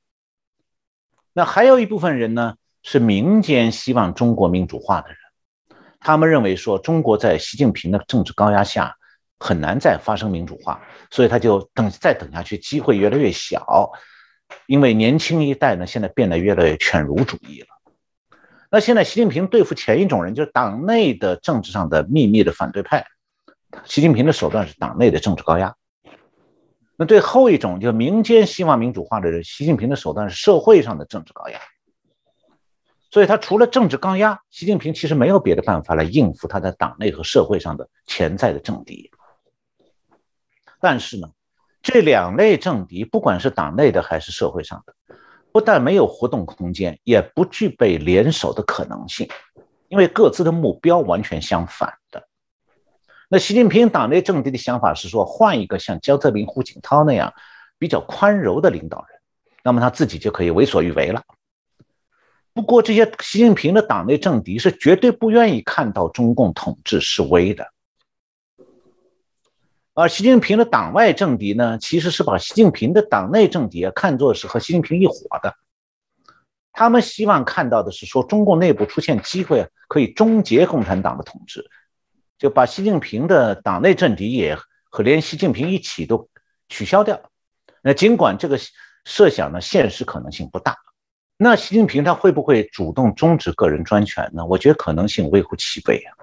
那还有一部分人呢，是民间希望中国民主化的人，他们认为说中国在习近平的政治高压下很难再发生民主化，所以他就再等下去机会越来越小，因为年轻一代呢现在变得越来越犬儒主义了。那现在习近平对付前一种人，就是党内的政治上的秘密的反对派，习近平的手段是党内的政治高压。那对后一种，就是民间希望民主化的人，习近平的手段是社会上的政治高压。所以他除了政治高压，习近平其实没有别的办法来应付他在党内和社会上的潜在的政敌。但是呢，这两类政敌，不管是党内的还是社会上的，不但没有活动空间，也不具备联手的可能性，因为各自的目标完全相反的。那习近平党内政敌的想法是说，换一个像江泽民、胡锦涛那样比较宽柔的领导人，那么他自己就可以为所欲为了。不过这些习近平的党内政敌是绝对不愿意看到中共统治示威的，而习近平的党外政敌呢，其实是把习近平的党内政敌看作是和习近平一伙的。他们希望看到的是说，中共内部出现机会可以终结共产党的统治，就把习近平的党内政敌也和连习近平一起都取消掉。那尽管这个设想呢，现实可能性不大。那习近平他会不会主动终止个人专权呢？我觉得可能性微乎其微啊。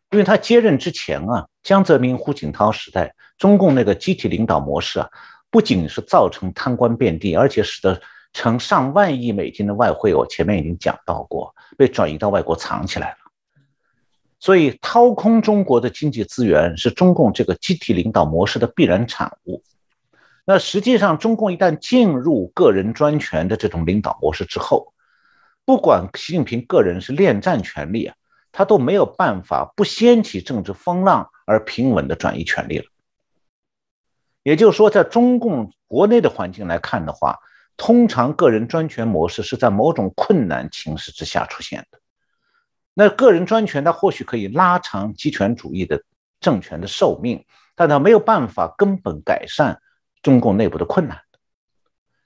因为他接任之前江泽民、胡锦涛时代，中共那个集体领导模式不仅是造成贪官遍地，而且使得成上万亿美金的外汇，我前面已经讲到过，被转移到外国藏起来了。所以掏空中国的经济资源是中共这个集体领导模式的必然产物。那实际上，中共一旦进入个人专权的这种领导模式之后，不管习近平个人是恋战权力他都没有办法不掀起政治风浪而平稳的转移权力了。也就是说，在中共国内的环境来看的话，通常个人专权模式是在某种困难情势之下出现的。那个人专权它或许可以拉长集权主义的政权的寿命，但它没有办法根本改善中共内部的困难。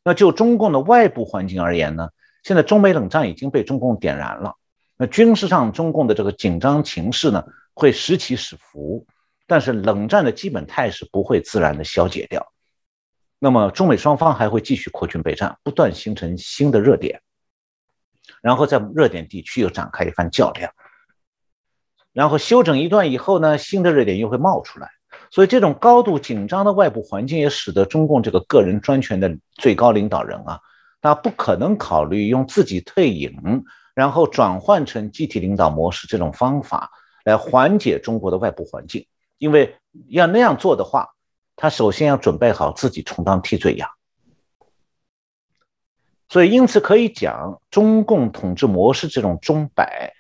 那就中共的外部环境而言呢，现在中美冷战已经被中共点燃了。那军事上中共的这个紧张情势呢，会时起时伏，但是冷战的基本态势不会自然的消解掉。那么中美双方还会继续扩军备战，不断形成新的热点，然后在热点地区又展开一番较量，然后休整一段以后呢，新的热点又会冒出来。所以这种高度紧张的外部环境也使得中共这个个人专权的最高领导人他不可能考虑用自己退隐，然后转换成集体领导模式这种方法来缓解中国的外部环境，因为要那样做的话，他首先要准备好自己充当替罪羊。所以因此可以讲，中共统治模式这种钟摆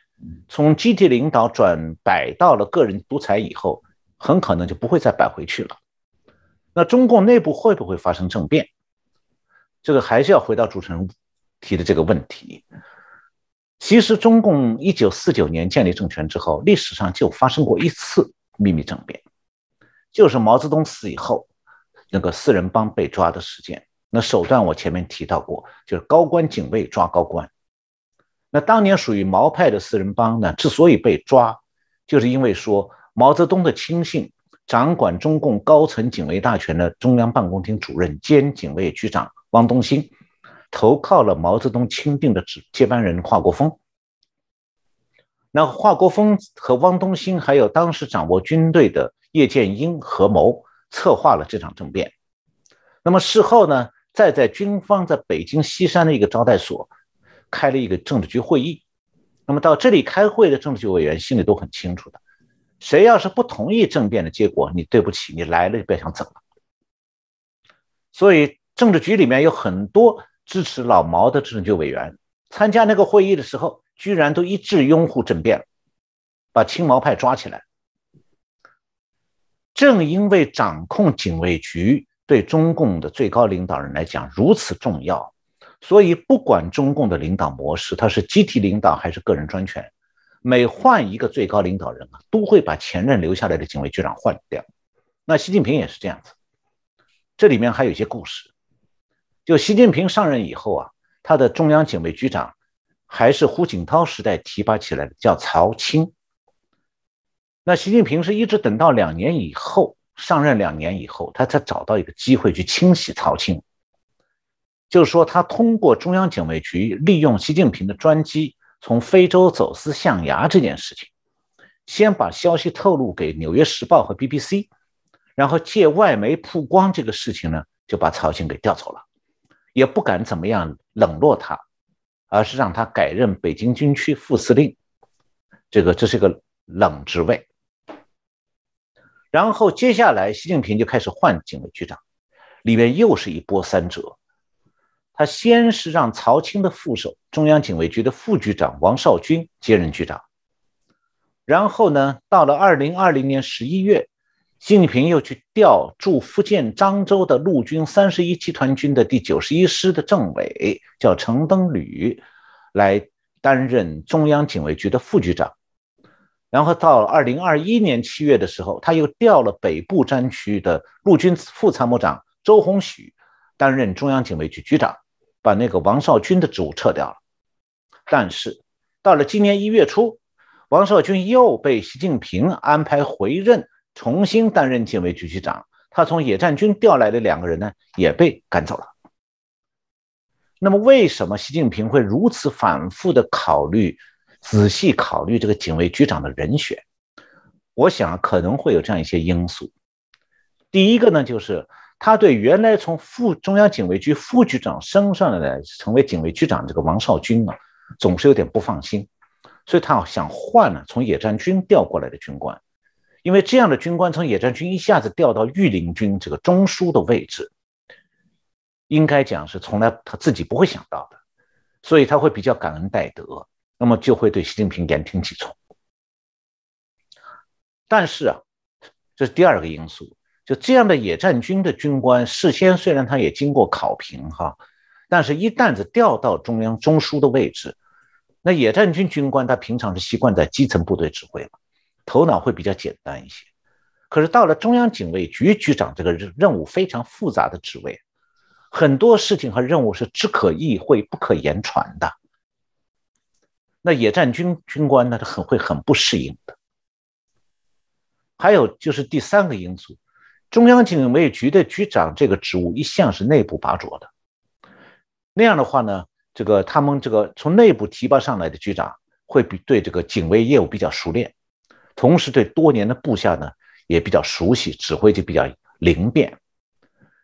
从集体领导转摆到了个人独裁以后，很可能就不会再摆回去了。那中共内部会不会发生政变？这个还是要回到主持人提的这个问题。其实中共1949年建立政权之后，历史上就发生过一次秘密政变，就是毛泽东死以后那个四人帮被抓的事件。那手段我前面提到过，就是高官警卫抓高官。那当年属于毛派的四人帮呢，之所以被抓，就是因为说毛泽东的亲信，掌管中共高层警卫大权的中央办公厅主任兼警卫局长汪东兴，投靠了毛泽东钦定的接班人华国锋。那华国锋和汪东兴还有当时掌握军队的叶剑英合谋，策划了这场政变。那么事后呢，再在军方在北京西山的一个招待所开了一个政治局会议。那么到这里开会的政治局委员心里都很清楚的，谁要是不同意政变的结果，你对不起，你来了就别想走了。所以政治局里面有很多支持老毛的政治局委员，参加那个会议的时候，居然都一致拥护政变，把亲毛派抓起来。正因为掌控警卫局对中共的最高领导人来讲如此重要，所以不管中共的领导模式，它是集体领导还是个人专权，每换一个最高领导人都会把前任留下来的警卫局长换掉。那习近平也是这样子。这里面还有一些故事。就习近平上任以后他的中央警卫局长还是胡锦涛时代提拔起来的，叫曹清。那习近平是一直等到2年以后，上任2年以后，他才找到一个机会去清洗曹清。就是说他通过中央警卫局利用习近平的专机从非洲走私象牙这件事情，先把消息透露给纽约时报和 BBC， 然后借外媒曝光这个事情呢，就把曹清给调走了，也不敢怎么样冷落他，而是让他改任北京军区副司令，这是个冷职位。然后接下来习近平就开始换警卫局长，里面又是一波三折。他先是让曹清的副手，中央警卫局的副局长王少军接任局长，然后呢，到了2020年11月，习近平又去调驻福建漳州的陆军31集团军的第91师的政委，叫程登履，来担任中央警卫局的副局长。然后到2021年7月的时候，他又调了北部战区的陆军副参谋长周鸿许担任中央警卫局局长，把那个王少军的职务撤掉了。但是到了今年1月初，王少军又被习近平安排回任，重新担任警卫局局长。他从野战军调来的2个人呢，也被赶走了。那么为什么习近平会如此反复的仔细考虑这个警卫局长的人选？我想可能会有这样一些因素。第一个呢，就是他对原来从中央警卫局副局长升上来成为警卫局长这个王少军总是有点不放心，所以他想换从野战军调过来的军官，因为这样的军官从野战军一下子调到御林军这个中枢的位置，应该讲是从来他自己不会想到的，所以他会比较感恩戴德，那么就会对习近平言听计从。但是这是第二个因素，就这样的野战军的军官，事先虽然他也经过考评但是一旦是调到中央中枢的位置，那野战军军官他平常是习惯在基层部队指挥嘛，头脑会比较简单一些。可是到了中央警卫局局长这个任务非常复杂的职位，很多事情和任务是只可意会不可言传的，那野战军军官呢会很不适应的。还有就是第三个因素，中央警卫局的局长这个职务一向是内部拔擢的，那样的话呢，他们从内部提拔上来的局长会对这个警卫业务比较熟练，同时对多年的部下呢也比较熟悉，指挥就比较灵便。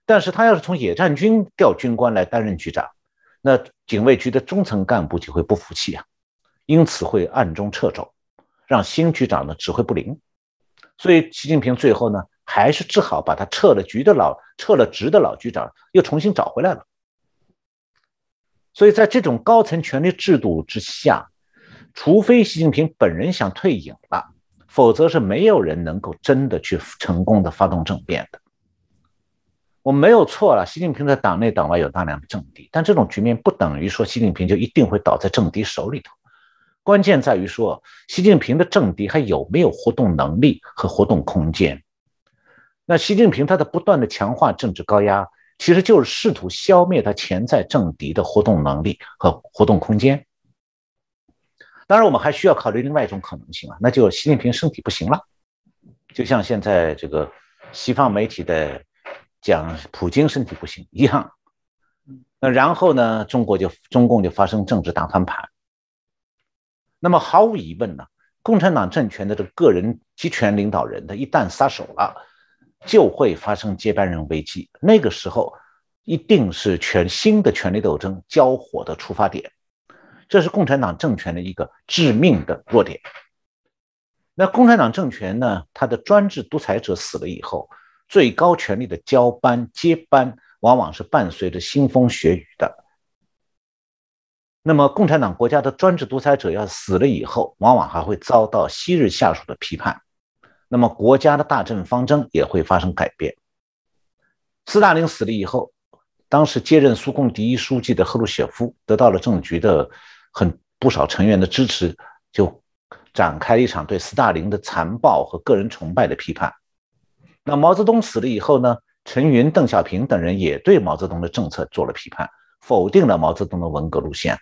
但是他要是从野战军调军官来担任局长，那警卫局的中层干部就会不服气因此会暗中撤走，让新局长呢指挥不灵。所以习近平最后呢，还是只好把他撤了职的老局长又重新找回来了。所以在这种高层权力制度之下，除非习近平本人想退隐了，否则是没有人能够真的去成功的发动政变的。我没有错了，习近平在党内党外有大量的政敌，但这种局面不等于说习近平就一定会倒在政敌手里头。关键在于说，习近平的政敌还有没有活动能力和活动空间。那习近平他的不断的强化政治高压，其实就是试图消灭他潜在政敌的活动能力和活动空间。当然，我们还需要考虑另外一种可能性啊，那就是习近平身体不行了，就像现在这个西方媒体的讲普京身体不行一样。那然后呢，中共就发生政治大翻盘。那么毫无疑问呢，共产党政权的这个个人集权领导人，他一旦撒手了，就会发生接班人危机。那个时候一定是新的权力斗争交火的出发点，这是共产党政权的一个致命的弱点。那共产党政权呢，它的专制独裁者死了以后，最高权力的接班往往是伴随着腥风血雨的。那么共产党国家的专制独裁者要死了以后，往往还会遭到昔日下属的批判，那么国家的大政方针也会发生改变。斯大林死了以后，当时接任苏共第一书记的赫鲁晓夫得到了政局的不少成员的支持，就展开一场对斯大林的残暴和个人崇拜的批判。那毛泽东死了以后呢，陈云、邓小平等人也对毛泽东的政策做了批判，否定了毛泽东的文革路线。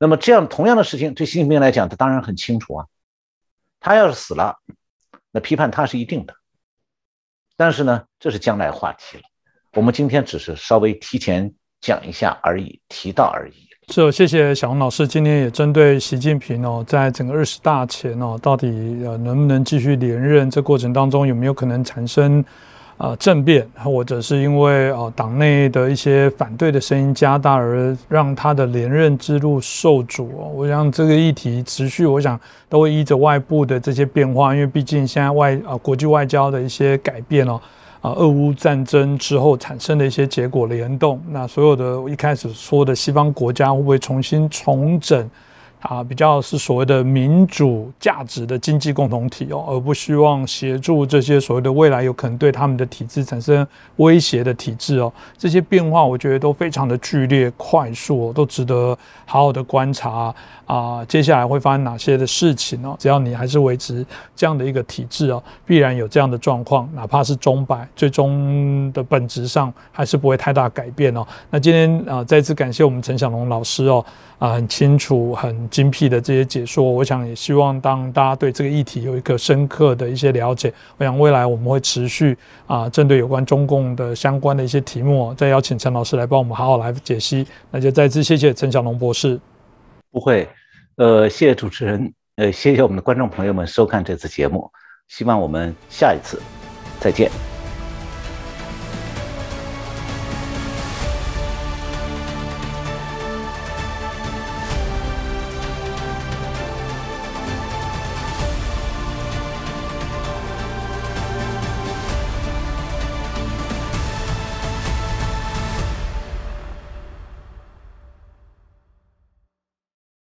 那么这样同样的事情对习近平来讲，他当然很清楚啊，他要是死了，那批判他是一定的。但是呢，这是将来话题了，我们今天只是稍微提前讲一下而已，提到而已。是，谢谢小洪老师。今天也针对习近平在整个20大前到底能不能继续连任，这过程当中有没有可能产生政变，或者是因为党内的一些反对的声音加大而让他的连任之路受阻。我想这个议题持续，我想都会依着外部的这些变化，因为毕竟现在国际外交的一些改变俄乌战争之后产生的一些结果联动，那所有的一开始说的西方国家会不会重新重整比较是所谓的民主价值的经济共同体而不希望协助这些所谓的未来有可能对他们的体制产生威胁的体制这些变化我觉得都非常的剧烈快速都值得好好的观察接下来会发生哪些的事情只要你还是维持这样的一个体制必然有这样的状况，哪怕是钟摆，最终的本质上还是不会太大改变那今天再次感谢我们陈小龙老师很清楚、很精辟的这些解说，我想也希望当大家对这个议题有一个深刻的一些了解，我想未来我们会持续针对有关中共的相关的一些题目再邀请陈老师来帮我们好好来解析。那就再次谢谢陈小龙博士。不会，谢谢主持人，谢谢我们的观众朋友们收看这次节目，希望我们下一次再见。